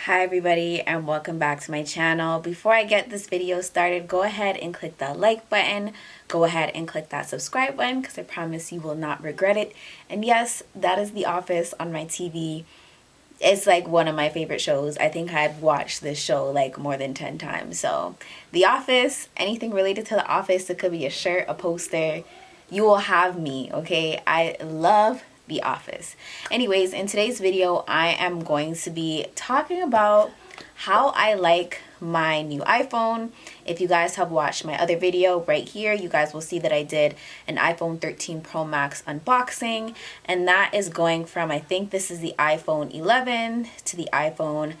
Hi everybody and welcome back to my channel. Before I get this video started, go ahead and click that like button. Go ahead and click that subscribe button because I promise you will not regret it. And yes, that is The Office on my TV. It's like one of my favorite shows. I think I've watched this show like more than 10 times. So The Office, anything related to The Office, it could be a shirt, a poster, you will have me, okay? I love The Office. Anyways, in today's video, I am going to be talking about how I like my new iPhone. If you guys have watched my other video right here, you guys will see that I did an iPhone 13 Pro Max unboxing, and that is going from, I think this is the iPhone 11 to the iPhone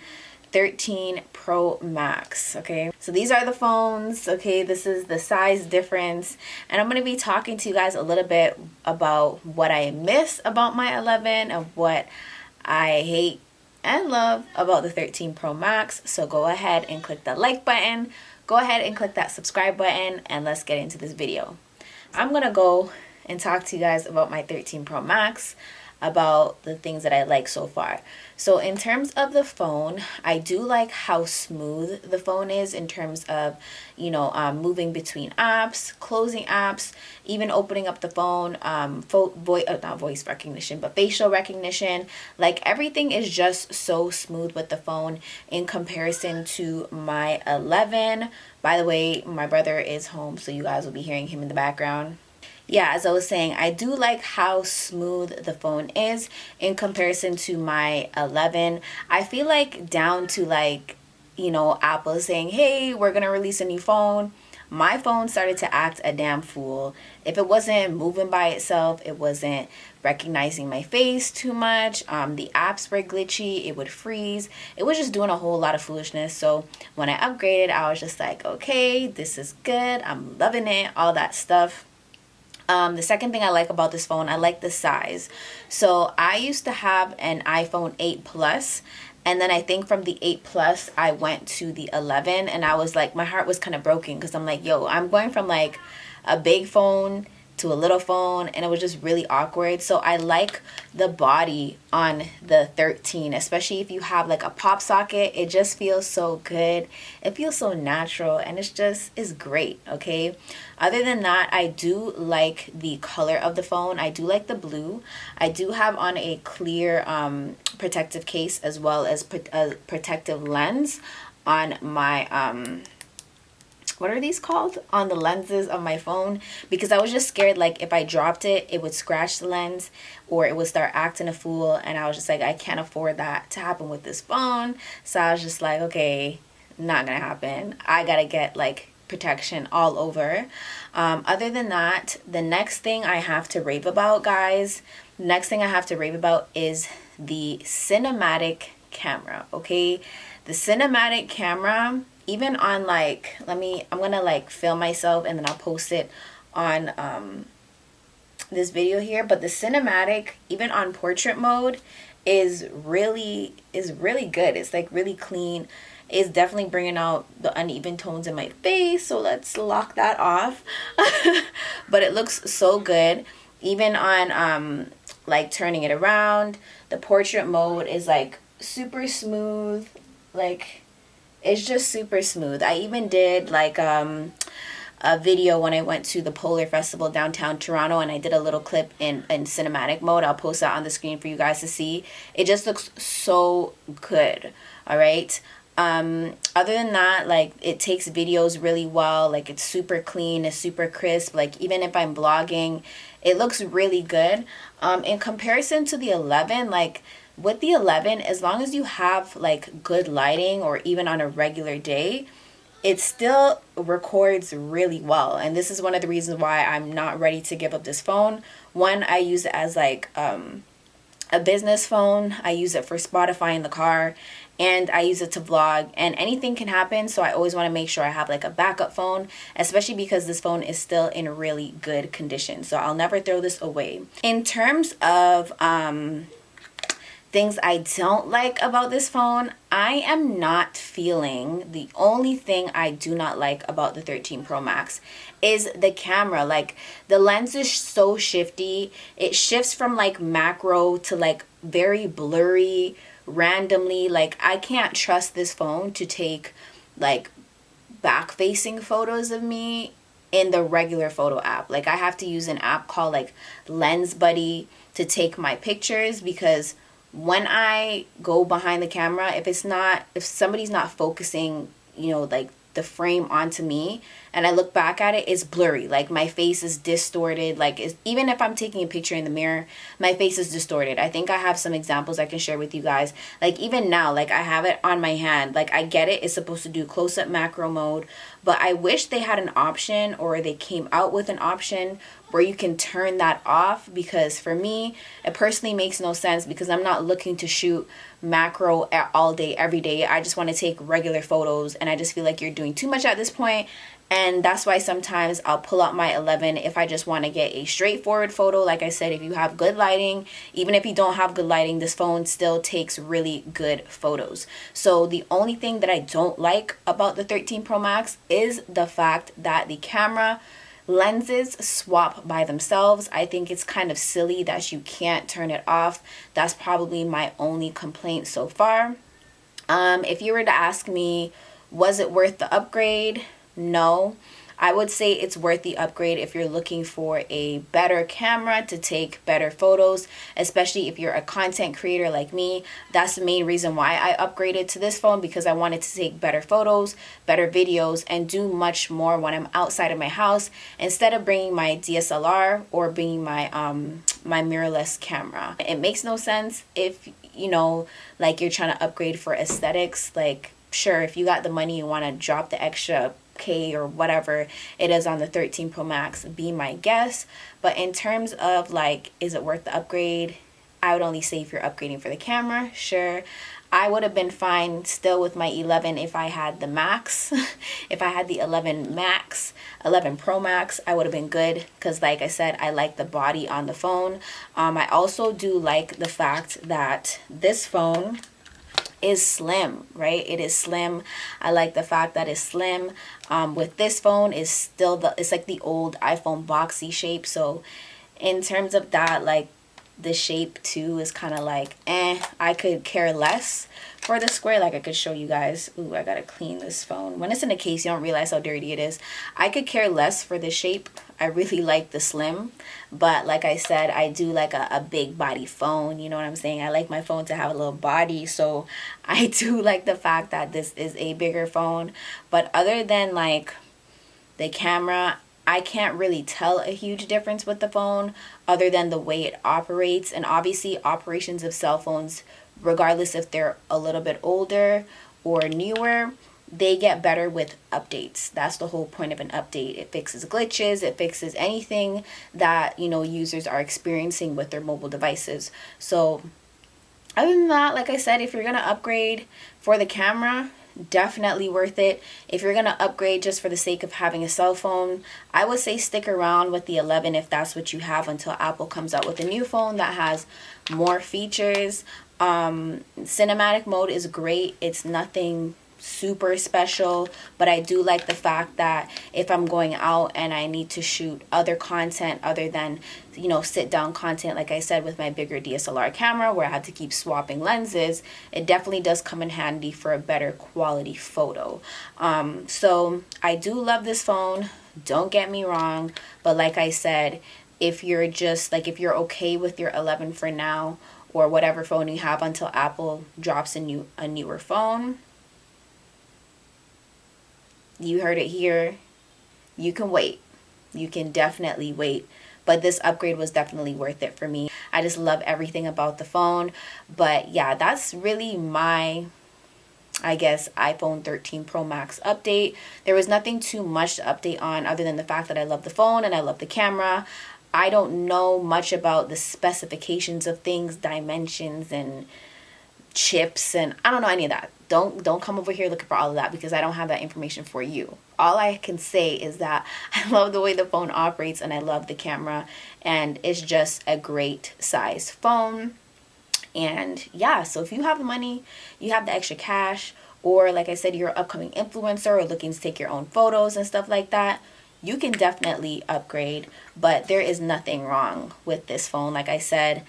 13 Pro Max. Okay, so these are the phones. Okay, this is the size difference, and I'm going to be talking to you guys a little bit about what I miss about my 11 and what I hate and love about the 13 Pro Max. So go ahead and click the like button, go ahead and click that subscribe button, and let's get into this video. I'm gonna go and talk to you guys about my 13 Pro Max, about the things that I like so far. So in terms of the phone, I do like how smooth the phone is in terms of, you know, moving between apps, closing apps, even opening up the phone, not voice recognition, but facial recognition. Like everything is just so smooth with the phone in comparison to my 11. By the way, my brother is home, so you guys will be hearing him in the background. Yeah, as I was saying, I do like how smooth the phone is in comparison to my 11. I feel like down to like, you know, Apple saying, hey, we're going to release a new phone, my phone started to act a damn fool. If it wasn't moving by itself, it wasn't recognizing my face too much, the apps were glitchy, it would freeze, it was just doing a whole lot of foolishness. So when I upgraded, I was just like, okay, this is good, I'm loving it, all that stuff. The second thing I like about this phone, I like the size. So I used to have an iPhone 8 Plus, and then I think from the 8 Plus, I went to the 11, and I was like, my heart was kind of broken because I'm like, yo, I'm going from like a big phone to a little phone, and it was just really awkward. So I like the body on the 13, especially if you have like a pop socket. It just feels so good, it feels so natural, and it's great. Okay, other than that, I do like the color of the phone. I do like the blue. I do have on a clear protective case as well as a protective lens on my what are these called, on the lenses of my phone, because I was just scared like if I dropped it, it would scratch the lens or it would start acting a fool, and I was just like, I can't afford that to happen with this phone. So I was just like, okay, not gonna happen, I gotta get like protection all over. Other than that, the next thing I have to rave about, guys, next thing I have to rave about is the cinematic camera. Okay, the cinematic camera, even on like, I'm gonna like film myself and then I'll post it on this video here, but the cinematic, even on portrait mode, is really good. It's like really clean. It's definitely bringing out the uneven tones in my face, so let's lock that off. But it looks so good. Even on like turning it around, the portrait mode is like super smooth. Like, it's just super smooth. I even did like a video when I went to the Polar Festival downtown Toronto, and I did a little clip in cinematic mode. I'll post that on the screen for you guys to see. It just looks so good. All right. Other than that, like, it takes videos really well. Like, it's super clean, it's super crisp. Like, even if I'm vlogging, it looks really good. In comparison to the 11, like, with the 11, as long as you have like good lighting or even on a regular day, it still records really well. And this is one of the reasons why I'm not ready to give up this phone. One, I use it as like a business phone. I use it for Spotify in the car, and I use it to vlog, and anything can happen, so I always want to make sure I have like a backup phone, especially because this phone is still in really good condition, so I'll never throw this away. In terms of things I don't like about this phone, I am not feeling, the only thing I do not like about the 13 Pro Max is the camera. Like, the lens is so shifty. It shifts from like macro to like very blurry randomly, like I can't trust this phone to take like back facing photos of me in the regular photo app. Like I have to use an app called like Lens Buddy to take my pictures, because when I go behind the camera, if somebody's not focusing, you know, like the frame onto me, and I look back at it, it's blurry. Like my face is distorted. Like even if I'm taking a picture in the mirror, my face is distorted. I think I have some examples I can share with you guys. Like even now, like I have it on my hand. Like I get it, it's supposed to do close-up macro mode, but I wish they had an option, or they came out with an option where you can turn that off, because for me, it personally makes no sense, because I'm not looking to shoot macro all day, every day. I just want to take regular photos, and I just feel like you're doing too much at this point. And that's why sometimes I'll pull out my 11 if I just want to get a straightforward photo. Like I said, if you have good lighting, even if you don't have good lighting, this phone still takes really good photos. So the only thing that I don't like about the 13 Pro Max is the fact that the camera lenses swap by themselves. I think it's kind of silly that you can't turn it off. That's probably my only complaint so far. If you were to ask me, was it worth the upgrade? No. I would say it's worth the upgrade if you're looking for a better camera to take better photos, especially if you're a content creator like me. That's the main reason why I upgraded to this phone, because I wanted to take better photos, better videos, and do much more when I'm outside of my house, instead of bringing my DSLR or bringing my my mirrorless camera. It makes no sense if, you know, like you're trying to upgrade for aesthetics. Like, sure, if you got the money, you want to drop the extra K or whatever it is on the 13 Pro Max, be my guest. But in terms of like, is it worth the upgrade? I would only say if you're upgrading for the camera, sure. I would have been fine still with my 11 if I had the Max. If I had the 11 Pro Max, I would have been good, because like I said, I like the body on the phone. I also do like the fact that this phone is slim, right? It is slim. I like the fact that it's slim. With this phone, is still it's like the old iPhone boxy shape. So in terms of that, like the shape too is kind of like I could care less for the square. Like I could show you guys. Ooh, I gotta clean this phone. When it's in a case, you don't realize how dirty it is. I could care less for the shape. I really like the slim, but like I said, I do like a big body phone. You know what I'm saying? I like my phone to have a little body, so I do like the fact that this is a bigger phone. But other than like the camera, I can't really tell a huge difference with the phone other than the way it operates. And obviously operations of cell phones, regardless if they're a little bit older or newer, they get better with updates. That's the whole point of an update. It fixes glitches, it fixes anything that, you know, users are experiencing with their mobile devices. So other than that, like I said, if you're gonna upgrade for the camera, definitely worth it. If you're gonna upgrade just for the sake of having a cell phone, I would say stick around with the 11 if that's what you have, until Apple comes out with a new phone that has more features. Cinematic mode is great. It's nothing super special, but I do like the fact that if I'm going out and I need to shoot other content other than, you know, sit down content, like I said, with my bigger DSLR camera where I have to keep swapping lenses, it definitely does come in handy for a better quality photo. So I do love this phone, don't get me wrong, but like I said, if you're just like, if you're okay with your 11 for now, or whatever phone you have until Apple drops a newer phone, you heard it here. You can wait. You can definitely wait. But this upgrade was definitely worth it for me. I just love everything about the phone. But yeah, that's really my, I guess, iPhone 13 Pro Max update. There was nothing too much to update on other than the fact that I love the phone and I love the camera. I don't know much about the specifications of things, dimensions and chips, and I don't know any of that. Don't come over here looking for all of that, because I don't have that information for you. All I can say is that I love the way the phone operates and I love the camera, and it's just a great size phone. And yeah, so if you have the money, you have the extra cash, or like I said, you're an upcoming influencer or looking to take your own photos and stuff like that, you can definitely upgrade. But there is nothing wrong with this phone. Like I said,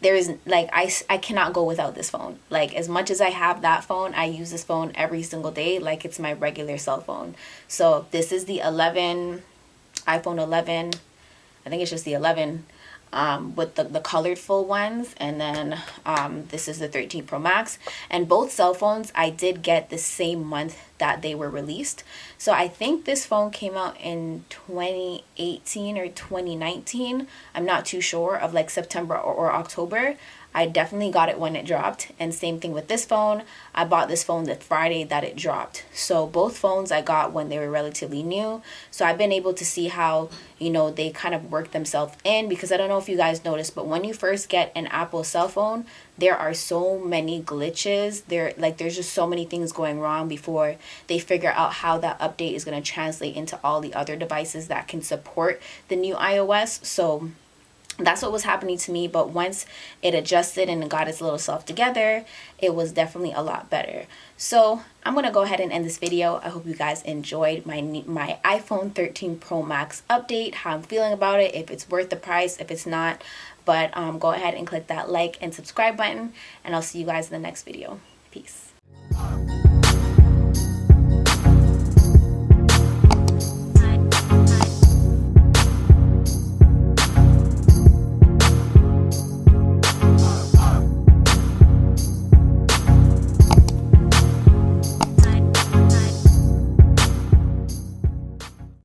there is like I cannot go without this phone. Like as much as I have that phone, I use this phone every single day like it's my regular cell phone. So this is the iPhone 11. I think it's just the 11 with the colored full ones, and then this is the 13 Pro Max. And both cell phones I did get the same month that they were released. So I think this phone came out in 2018 or 2019. I'm not too sure, of like September or October. I definitely got it when it dropped. And same thing with this phone. I bought this phone the Friday that it dropped. So both phones I got when they were relatively new. So I've been able to see how, you know, they kind of work themselves in, because I don't know if you guys noticed, but when you first get an Apple cell phone, there are so many glitches. There's just so many things going wrong before they figure out how that update is going to translate into all the other devices that can support the new iOS. So that's what was happening to me, but once it adjusted and got its little self together, it was definitely a lot better. So I'm gonna go ahead and end this video. I hope you guys enjoyed my iPhone 13 Pro Max update, how I'm feeling about it, if it's worth the price, if it's not. But go ahead and click that like and subscribe button, and I'll see you guys in the next video. Peace.